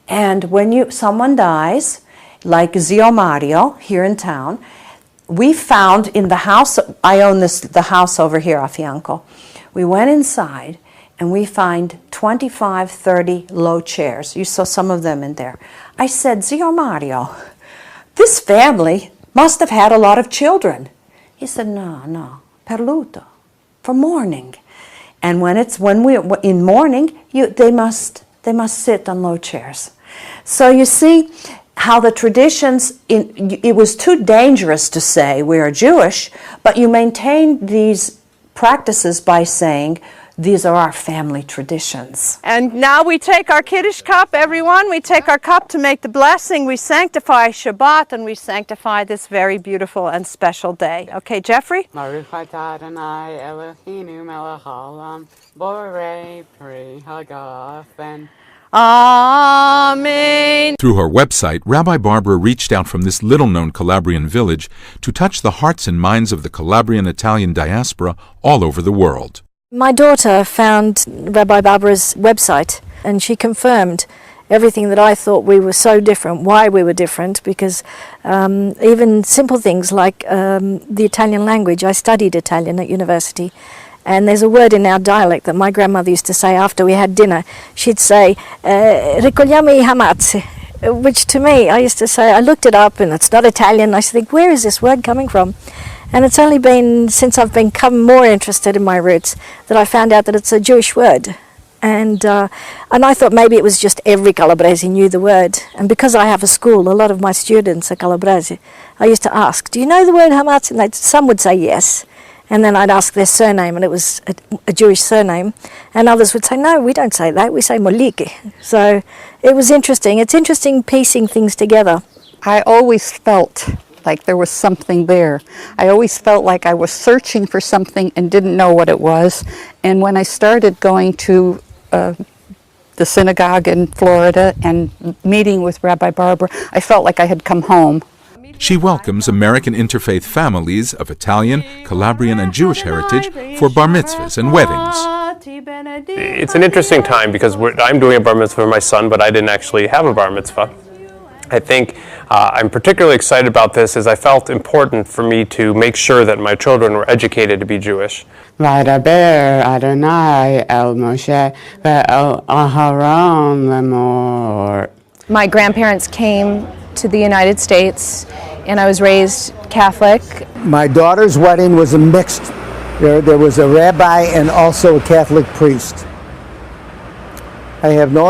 And when someone dies, like Zio Mario here in town, we found in the house, I own the house over here a fianco. We went inside and we find 25, 30 low chairs. You saw some of them in there. I said, Zio Mario, this family must have had a lot of children. He said, no, per luto, for mourning. And when we're in mourning, they must sit on low chairs. So you see how the traditions, it was too dangerous to say we are Jewish, but you maintain these practices by saying these are our family traditions. And now we take our Kiddush cup, everyone. We take our cup to make the blessing. We sanctify Shabbat and we sanctify this very beautiful and special day. Okay, Jeffrey? Baruch atah Adonai Eloheinu melech haolam, borei pri hagafen. Amen. Through her website, Rabbi Barbara reached out from this little-known Calabrian village to touch the hearts and minds of the Calabrian Italian diaspora all over the world. My daughter found Rabbi Barbara's website and she confirmed everything that I thought we were so different, why we were different, because even simple things like the Italian language, I studied Italian at university. And there's a word in our dialect that my grandmother used to say after we had dinner. She'd say, "Ricogliamo I hamazzi," which to me, I used to say, I looked it up and it's not Italian. I used to think, where is this word coming from? And it's only been since I've become more interested in my roots that I found out that it's a Jewish word. And I thought maybe it was just every Calabrese knew the word. And because I have a school, a lot of my students are Calabrese. I used to ask, do you know the word hamazzi? And some would say yes. And then I'd ask their surname, and it was a Jewish surname. And others would say, no, we don't say that, we say moliki. So it was interesting. It's interesting piecing things together. I always felt like there was something there. I always felt like I was searching for something and didn't know what it was. And when I started going to the synagogue in Florida and meeting with Rabbi Barbara, I felt like I had come home. She welcomes American interfaith families of Italian, Calabrian, and Jewish heritage for bar mitzvahs and weddings. It's an interesting time because I'm doing a bar mitzvah for my son, but I didn't actually have a bar mitzvah. I think I'm particularly excited about this as I felt important for me to make sure that my children were educated to be Jewish. Vadaber Adonai el Moshe ve'el Aharon lemor. My grandparents came to the United States, and I was raised Catholic. My daughter's wedding was a mixed. There was a rabbi and also a Catholic priest. I have no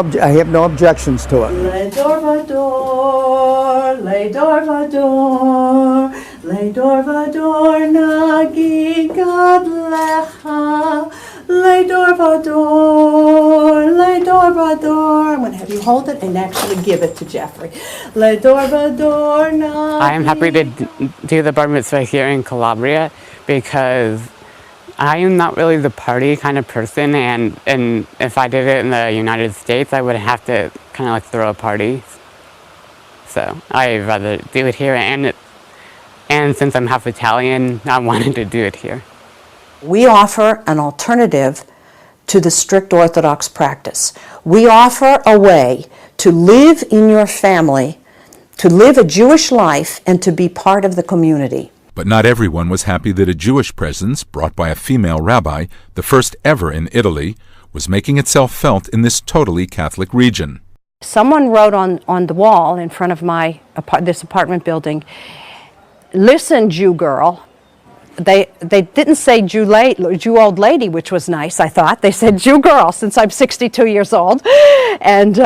objections to it. Le dorvador, le dorvador, le dorvador nagi gad lecha. Le dorvador, le dorvador. I'm going to have you hold it and actually give it to Jeffrey. Le dorvador nagi. I am happy to do the bar mitzvah here in Calabria because I am not really the party kind of person, and if I did it in the United States, I would have to kind of like throw a party. So I'd rather do it here, and And since I'm half Italian, I wanted to do it here. We offer an alternative to the strict Orthodox practice. We offer a way to live in your family, to live a Jewish life, and to be part of the community. But not everyone was happy that a Jewish presence, brought by a female rabbi, the first ever in Italy, was making itself felt in this totally Catholic region. Someone wrote on the wall in front of this apartment building, "Listen, Jew girl." They didn't say Jew old lady, which was nice, I thought. They said Jew girl, since I'm 62 years old. And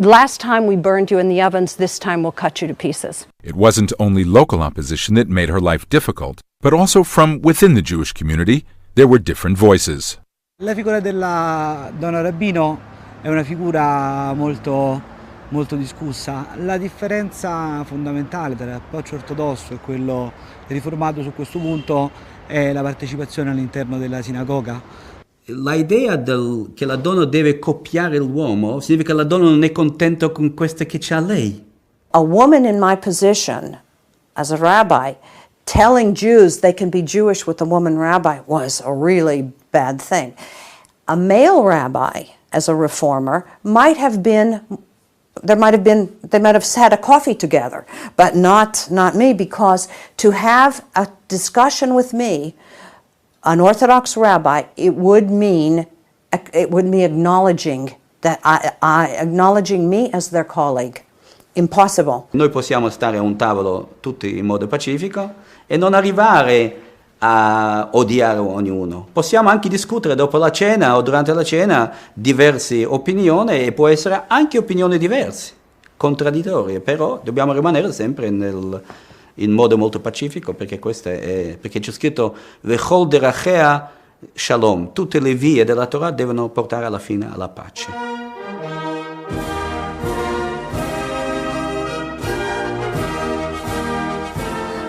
last time we burned you in the ovens, this time we'll cut you to pieces. It wasn't only local opposition that made her life difficult, but also from within the Jewish community, there were different voices. La figura della donna rabbino è una figura molto discussa. La differenza fondamentale tra l'approccio ortodosso e quello riformato su questo punto è la partecipazione all'interno della sinagoga. L'idea che la donna deve copiare l'uomo significa che la donna non è contenta con questa che c'ha lei. A woman in my position as a rabbi telling Jews they can be Jewish with a woman rabbi was a really bad thing. A male rabbi as a reformer they might have had a coffee together, but not me, because to have a discussion with me, an Orthodox rabbi, it would mean acknowledging acknowledging me as their colleague. Impossible. Noi possiamo stare a un tavolo tutti in modo pacifico e non arrivare a odiare ognuno. Possiamo anche discutere dopo la cena o durante la cena diverse opinioni, e può essere anche opinioni diverse, contraddittorie, però dobbiamo rimanere sempre in modo molto pacifico, perché perché c'è scritto Vechol derachea shalom, tutte le vie della Torah devono portare alla fine alla pace.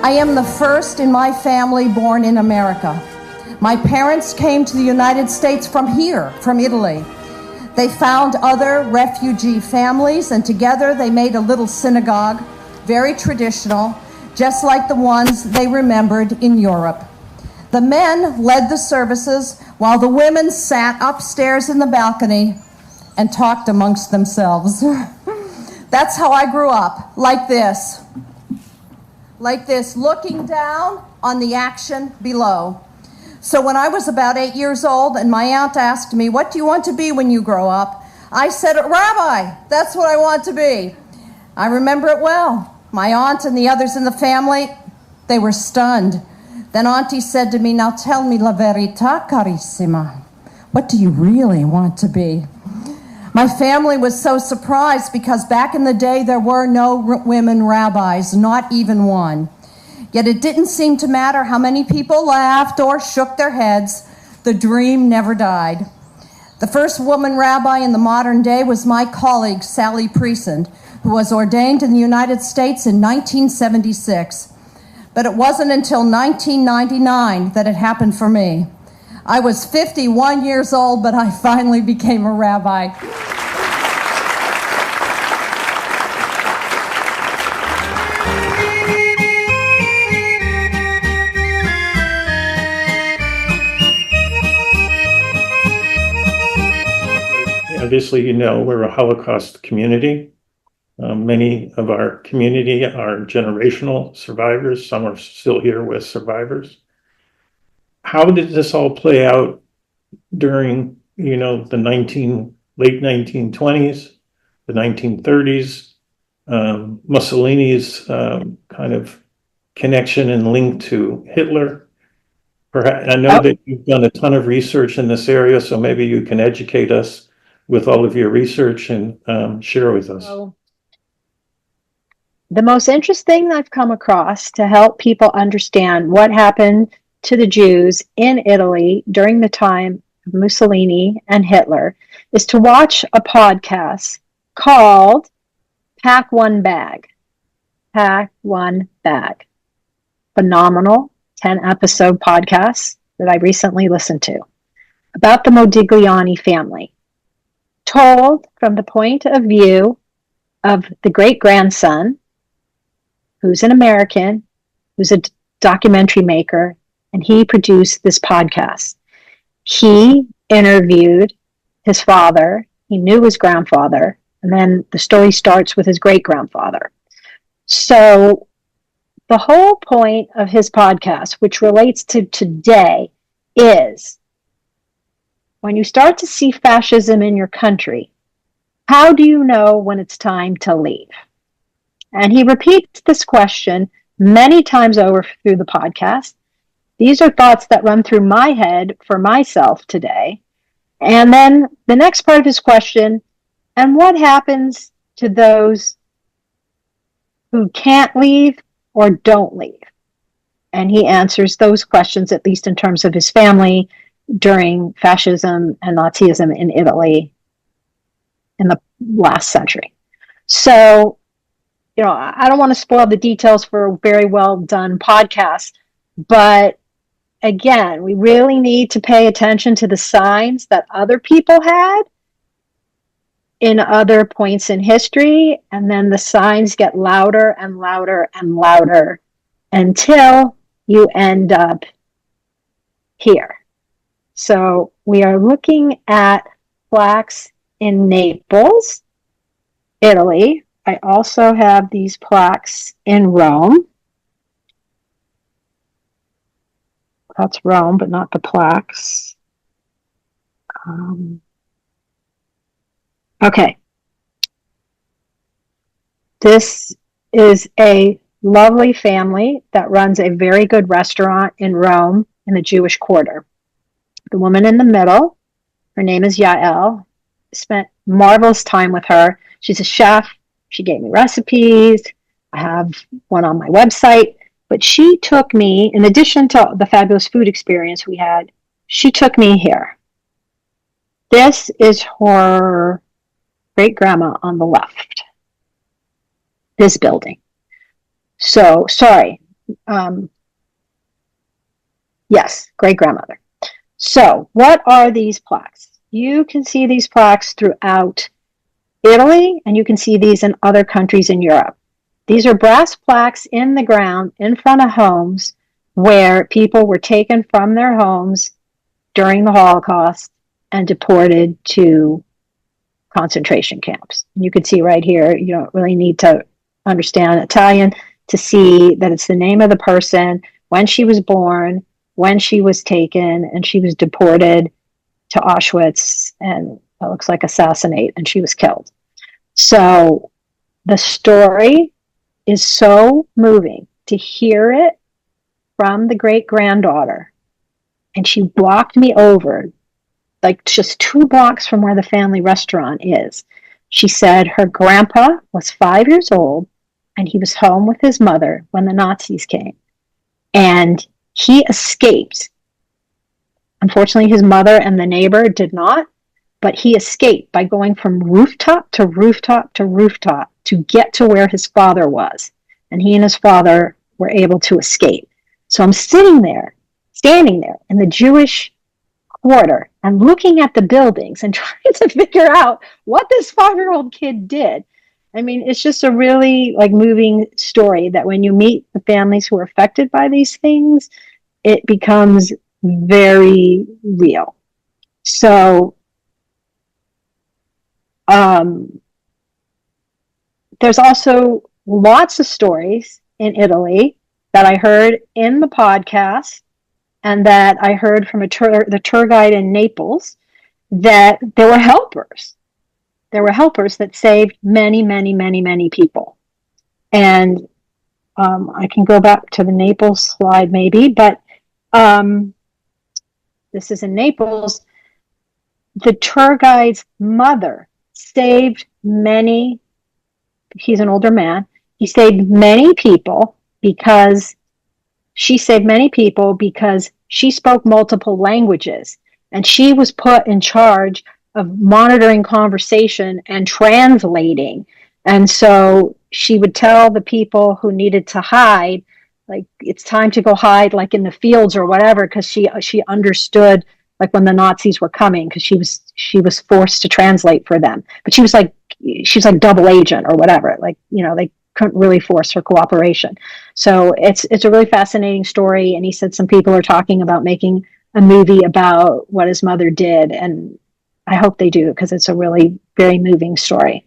I am the first in my family born in America. My parents came to the United States from here, from Italy. They found other refugee families, and together they made a little synagogue, very traditional, just like the ones they remembered in Europe. The men led the services while the women sat upstairs in the balcony and talked amongst themselves. That's how I grew up, like this, looking down on the action below. So when I was about 8 years old and my aunt asked me, "What do you want to be when you grow up?" I said, "Rabbi, that's what I want to be." I remember it well. My aunt and the others in the family, they were stunned. Then Auntie said to me, "Now tell me la verità, carissima. What do you really want to be?" My family was so surprised because back in the day there were no women rabbis, not even one. Yet it didn't seem to matter how many people laughed or shook their heads. The dream never died. The first woman rabbi in the modern day was my colleague, Sally Priesand, who was ordained in the United States in 1976. But it wasn't until 1999 that it happened for me. I was 51 years old, but I finally became a rabbi. Obviously, you know, we're a Holocaust community. Many of our community are generational survivors. Some are still here with survivors. How did this all play out during, you know, the late 1920s, the 1930s, Mussolini's kind of connection and link to Hitler? Perhaps, I know that you've done a ton of research in this area, so maybe you can educate us with all of your research and share with us. The most interesting thing I've come across to help people understand what happened to the Jews in Italy during the time of Mussolini and Hitler is to watch a podcast called Pack One Bag. Pack One Bag. Phenomenal 10-episode podcast that I recently listened to about the Modigliani family, told from the point of view of the great-grandson who's an American, who's a documentary maker, and he produced this podcast. He interviewed his father, he knew his grandfather, and then the story starts with his great-grandfather. So the whole point of his podcast, which relates to today, is when you start to see fascism in your country, how do you know when it's time to leave? And he repeats this question many times over through the podcast. These are thoughts that run through my head for myself today. And then the next part of his question, and what happens to those who can't leave or don't leave? And he answers those questions, at least in terms of his family, during fascism and Nazism in Italy in the last century. So, I don't want to spoil the details for a very well done podcast, but again, we really need to pay attention to the signs that other people had in other points in history, and then the signs get louder and louder and louder until you end up here. So we are looking at plaques in Naples, Italy. I also have these plaques in Rome. That's Rome, but not the plaques. Okay. This is a lovely family that runs a very good restaurant in Rome in the Jewish Quarter. The woman in the middle, her name is Yael. Spent marvelous time with her. She's a chef. She gave me recipes. I have one on my website. But she took me, in addition to the fabulous food experience we had, she took me here. This is her great-grandma on the left. This building. So, sorry. Yes, great-grandmother. So, what are these plaques? You can see these plaques throughout Italy, and you can see these in other countries in Europe. These are brass plaques in the ground in front of homes where people were taken from their homes during the Holocaust and deported to concentration camps. You can see right here, you don't really need to understand Italian to see that it's the name of the person, when she was born, when she was taken, and she was deported to Auschwitz and it looks like assassinate, and she was killed. So the story is so moving to hear it from the great-granddaughter. And she walked me over, like just 2 blocks from where the family restaurant is. She said her grandpa was 5 years old and he was home with his mother when the Nazis came. And he escaped. Unfortunately, his mother and the neighbor did not, but he escaped by going from rooftop to rooftop to rooftop to get to where his father was. And he and his father were able to escape. So I'm standing there in the Jewish Quarter and looking at the buildings and trying to figure out what this 5-year-old kid did. I mean, it's just a really moving story that when you meet the families who are affected by these things, it becomes very real. So there's also lots of stories in Italy that I heard in the podcast and that I heard from the tour guide in Naples, that there were helpers. There were helpers that saved many, many, many, many people. And I can go back to the Naples slide maybe, but this is in Naples. The tour guide's mother saved many, he's an older man, he saved many people because she spoke multiple languages, and she was put in charge of monitoring conversation and translating. And so she would tell the people who needed to hide, like, it's time to go hide, like in the fields or whatever, because she understood, like, when the Nazis were coming, because she was forced to translate for them. But she's like double agent or whatever. Like, couldn't really force her cooperation. So it's a really fascinating story. And he said some people are talking about making a movie about what his mother did, and I hope they do, because it's a really very moving story.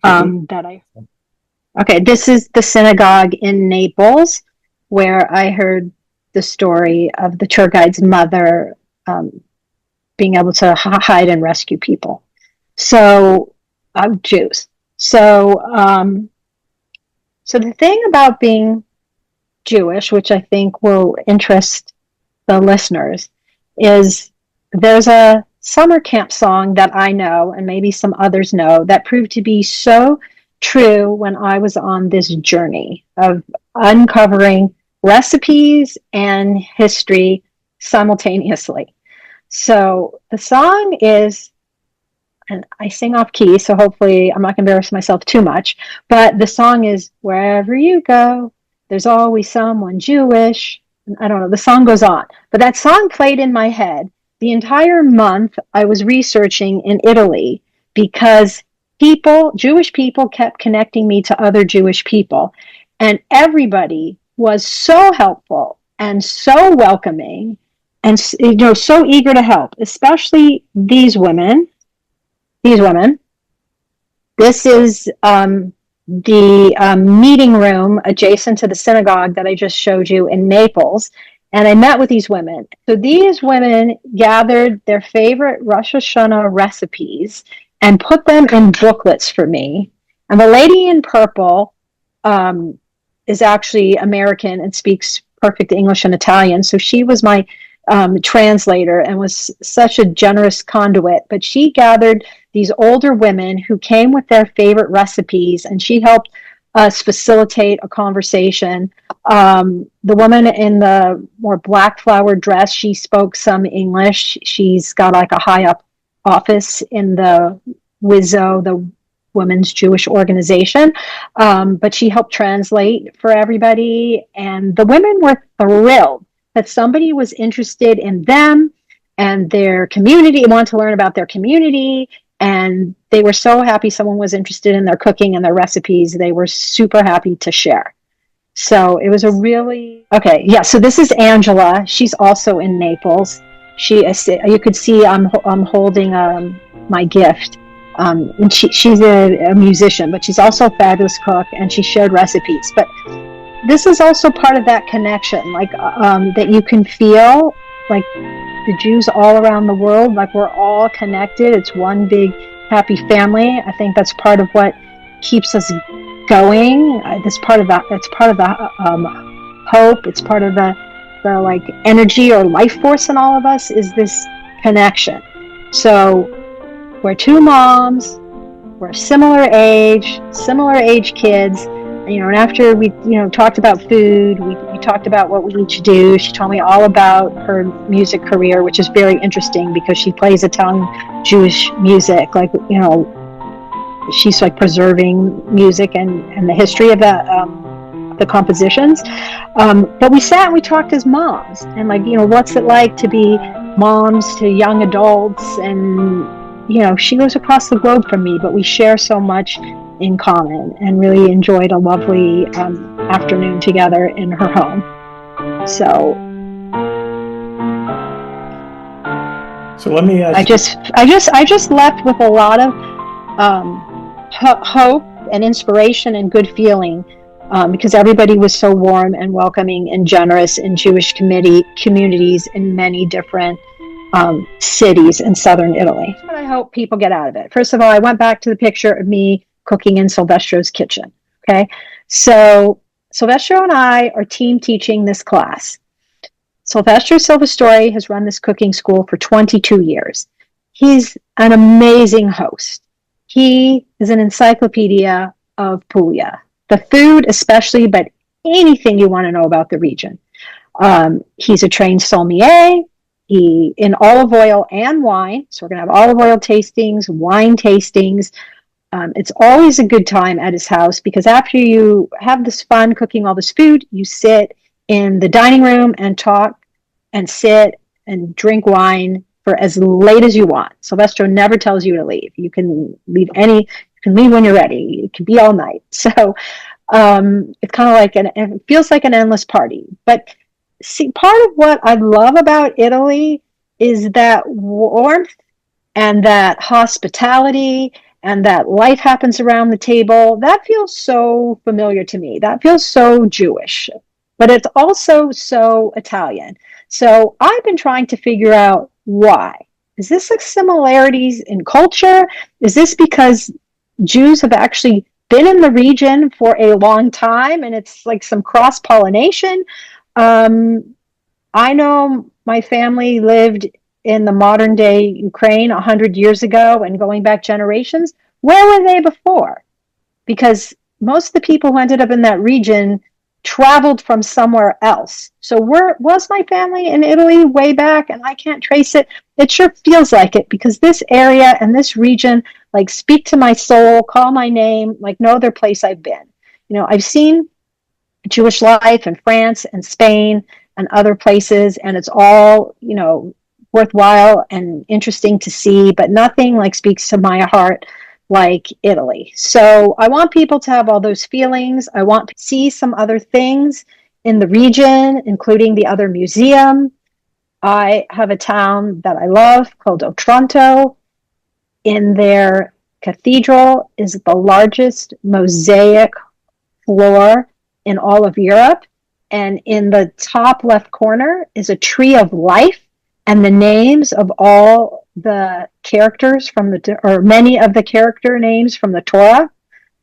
Okay, this is the synagogue in Naples, where I heard the story of the tour guide's mother being able to hide and rescue people. So, Jews. So, so the thing about being Jewish, which I think will interest the listeners, is there's a summer camp song that I know, and maybe some others know, that proved to be so true when I was on this journey of uncovering recipes and history simultaneously. So the song is, and I sing off key, so hopefully I'm not going to embarrass myself too much, but the song is, wherever you go, there's always someone Jewish. I don't know, the song goes on. But that song played in my head the entire month I was researching in Italy, because Jewish people kept connecting me to other Jewish people. And everybody was so helpful and so welcoming and so eager to help, especially these women. This is the meeting room adjacent to the synagogue that I just showed you in Naples. And I met with these women. So these women gathered their favorite Rosh Hashanah recipes and put them in booklets for me. And the lady in purple is actually American and speaks perfect English and Italian. So she was my translator and was such a generous conduit. But she gathered these older women who came with their favorite recipes, and she helped us facilitate a conversation. The woman in the more black flowered dress, she spoke some English. She's got like a high up office in the WIZO, the Women's Jewish Organization, but she helped translate for everybody. And the women were thrilled that somebody was interested in them and their community, wanted to learn about their community. And they were so happy someone was interested in their cooking and their recipes. They were super happy to share. So it was a really, okay, yeah, so this is Angela. She's also in Naples. You could see I'm holding my gift. And she's a musician, but she's also a fabulous cook, and she shared recipes. But this is also part of that connection, like that you can feel, like the Jews all around the world, like we're all connected. It's one big happy family. I think that's part of what keeps us going. That's part of that. It's part of the hope. It's part of the like energy or life force in all of us, is this connection. So we're two moms. We're similar age kids. And after we, talked about food, we talked about what we each do. She told me all about her music career, which is very interesting because she plays Italian Jewish music. Like, she's like preserving music and the history of the compositions. But we sat and we talked as moms, and like, what's it like to be moms to young adults? And, she lives across the globe from me, but we share so much in common, and really enjoyed a lovely afternoon together in her home. So let me ask. I just left with a lot of hope and inspiration and good feeling, because everybody was so warm and welcoming and generous in Jewish communities in many different cities in southern Italy. What I hope people get out of it. First of all, I went back to the picture of me cooking in Silvestro's kitchen. Okay, so Silvestro and I are team teaching this class. Silvestro Silvestori has run this cooking school for 22 years. He's an amazing host. He is an encyclopedia of Puglia, the food especially, but anything you want to know about the region. He's a trained sommelier. He in olive oil and wine. So we're going to have olive oil tastings, wine tastings. It's always a good time at his house, because after you have this fun cooking all this food, you sit in the dining room and talk and sit and drink wine for as late as you want. Silvestro never tells you to leave. You can leave when you're ready. It can be all night. So It's kind of like it feels like an endless party. But see, part of what I love about Italy is that warmth and that hospitality and that life happens around the table. That feels so familiar to me. That feels so Jewish, but it's also so Italian. So I've been trying to figure out why. Is this like similarities in culture? Is this because Jews have actually been in the region for a long time and it's like some cross pollination? Um, I know my family lived in the modern day Ukraine 100 years ago and going back generations. Where were they before? Because most of the people who ended up in that region traveled from somewhere else. So where was my family in Italy way back and I can't trace it? It sure feels like it because this area and this region like speak to my soul, call my name, like no other place I've been. You know, I've seen Jewish life in France and Spain and other places, and it's all, you know, worthwhile and interesting to see, but nothing like speaks to my heart like Italy. So I want people to have all those feelings. I want to see some other things in the region, including the other museum. I have a town that I love called Otranto. In their cathedral is the largest mosaic floor in all of Europe. And in the top left corner is a tree of life and the names of all the characters from or many of the character names from the Torah.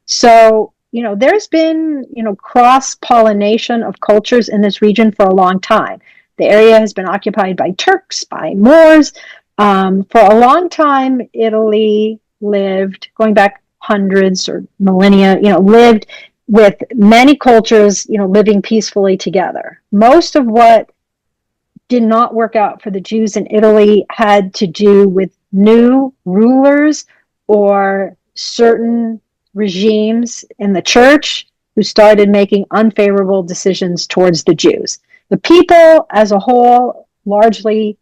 So, you know, there's been, you know, cross pollination of cultures in this region for a long time. The area has been occupied by Turks, by Moors. For a long time, Italy lived, going back hundreds or millennia, you know, lived with many cultures, you know, living peacefully together. Most of what did not work out for the Jews in Italy had to do with new rulers or certain regimes in the church who started making unfavorable decisions towards the Jews. The people as a whole largely,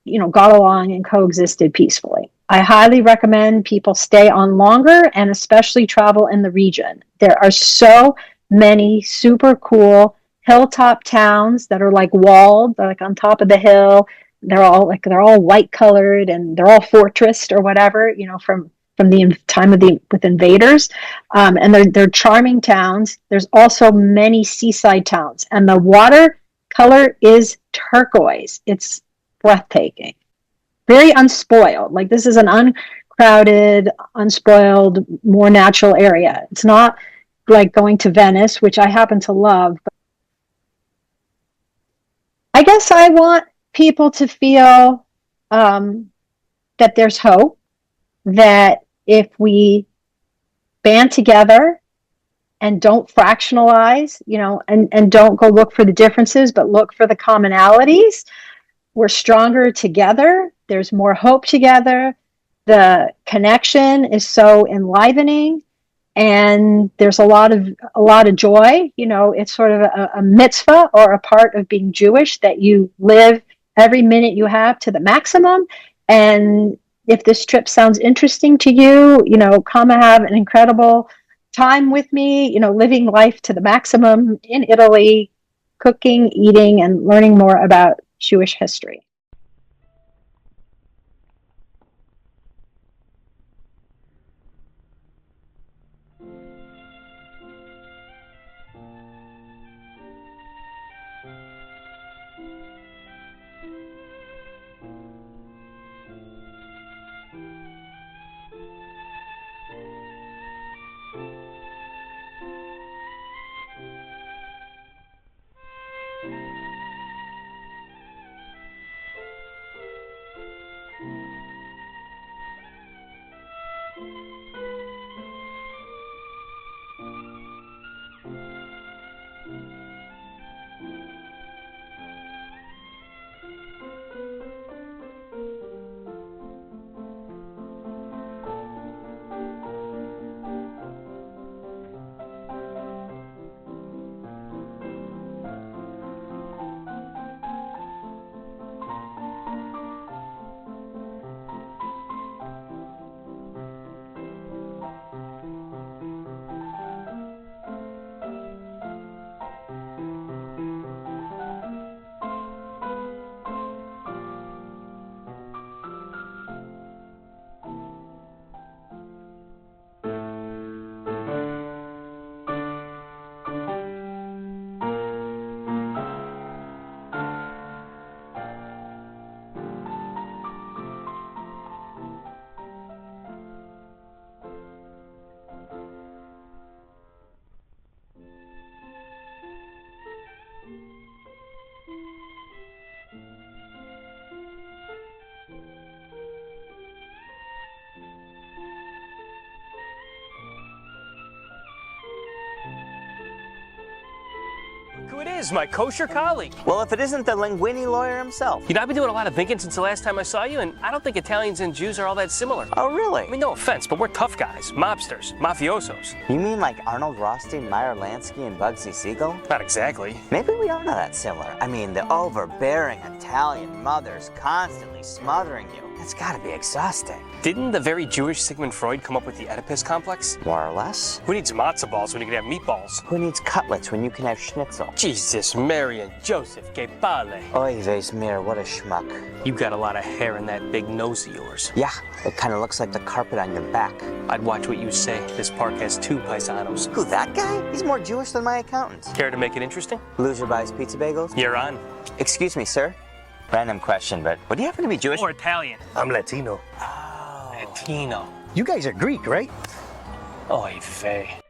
you know, got along and coexisted peacefully. I highly recommend people stay on longer and especially travel in the region. There are so many super cool hilltop towns that are like walled, they're like on top of the hill. They're all white colored and they're all fortressed or whatever, you know, from the time of the with invaders, and they're charming towns. There's also many seaside towns, and the water color is turquoise. It's breathtaking, very unspoiled. Like this is an uncrowded, unspoiled, more natural area. It's not like going to Venice, which I happen to love. But I guess I want people to feel that there's hope, that if we band together and don't fractionalize, you know, and don't go look for the differences, but look for the commonalities, we're stronger together. There's more hope together. The connection is so enlivening, and there's a lot of joy. You know, it's sort of a mitzvah or a part of being Jewish that you live every minute you have to the maximum. And if this trip sounds interesting to you, you know, come and have an incredible time with me. You know, living life to the maximum in Italy, cooking, eating, and learning more about Jewish history. it is, my kosher colleague. Well, if it isn't the linguini lawyer himself. You know, I've been doing a lot of thinking since the last time I saw you, and I don't think Italians and Jews are all that similar. Oh, really? I mean, no offense, but we're tough guys, mobsters, mafiosos. You mean like Arnold Rothstein, Meyer Lansky, and Bugsy Siegel? Not exactly. Maybe we are not that similar. I mean, the overbearing Italian mothers constantly smothering you. It's gotta be exhausting. Didn't the very Jewish Sigmund Freud come up with the Oedipus complex? More or less. Who needs matzo balls when you can have meatballs? Who needs cutlets when you can have schnitzel? Jesus, Mary and Joseph, que palle. Oy vez mir, what a schmuck. You got a lot of hair in that big nose of yours. Yeah, it kind of looks like the carpet on your back. I'd watch what you say. This park has 2 paisanos. Who, that guy? He's more Jewish than my accountant. Care to make it interesting? Loser buys pizza bagels? You're on. Excuse me, sir. Random question, but would you happen to be Jewish? Or Italian. I'm Latino. Oh. Latino. You guys are Greek, right? Oy vey.